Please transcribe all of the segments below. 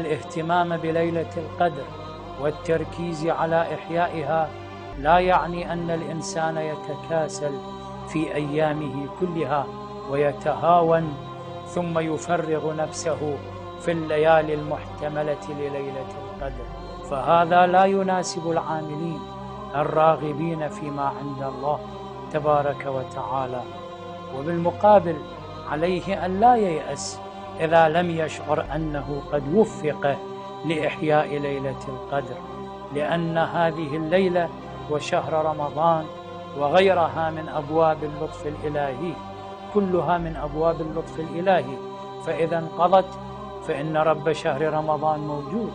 الاهتمام بليلة القدر والتركيز على إحيائها لا يعني أن الإنسان يتكاسل في أيامه كلها ويتهاون ثم يفرغ نفسه في الليالي المحتملة لليلة القدر، فهذا لا يناسب العاملين الراغبين فيما عند الله تبارك وتعالى. وبالمقابل عليه أن لا ييأس إذا لم يشعر أنه قد وفق لإحياء ليلة القدر، لأن هذه الليلة وشهر رمضان وغيرها من أبواب اللطف الإلهي كلها من أبواب اللطف الإلهي، فإذا انقضت فإن رب شهر رمضان موجود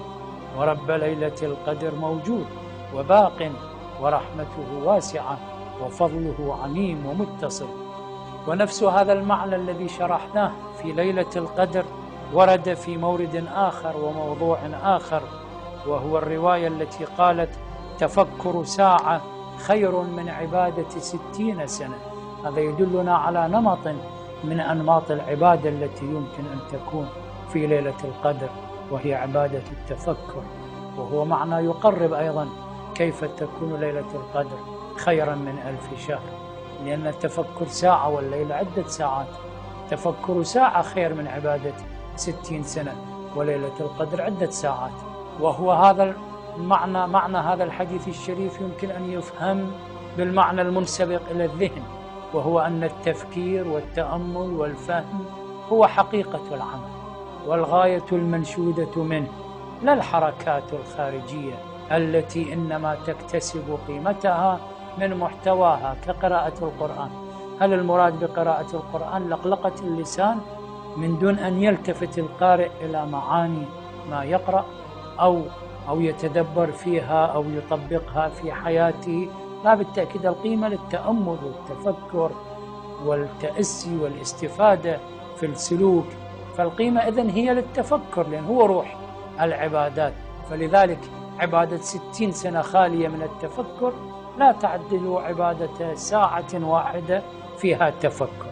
ورب ليلة القدر موجود وباق، ورحمته واسعة وفضله عميم ومتصل. ونفس هذا المعنى الذي شرحناه في ليلة القدر ورد في مورد آخر وموضوع آخر، وهو الرواية التي قالت: تفكر ساعة خير من عبادة 60 سنة. هذا يدلنا على نمط من أنماط العبادة التي يمكن أن تكون في ليلة القدر، وهي عبادة التفكر، وهو معنى يقرب أيضا كيف تكون ليلة القدر خيرا من 1000 شهر، لأن التفكر ساعة والليل عدة ساعات. تفكر ساعة خير من عبادة 60 سنة، وليلة القدر عدة ساعات. وهو هذا المعنى، معنى هذا الحديث الشريف يمكن أن يفهم بالمعنى المنسبق إلى الذهن، وهو أن التفكير والتأمل والفهم هو حقيقة العمل والغاية المنشودة منه، لا الحركات الخارجية التي إنما تكتسب قيمتها من محتواها كقراءة القرآن. هل المراد بقراءة القرآن لقلقة اللسان من دون أن يلتفت القارئ إلى معاني ما يقرأ أو يتدبر فيها أو يطبقها في حياته؟ لا، بالتأكيد القيمة للتأمل والتفكر والتأسي والاستفادة في السلوك، فالقيمة إذن هي للتفكر، لأن هو روح العبادات. فلذلك عبادة 60 سنة خالية من التفكر لا تعدل عبادة ساعة واحدة فيها تفكر.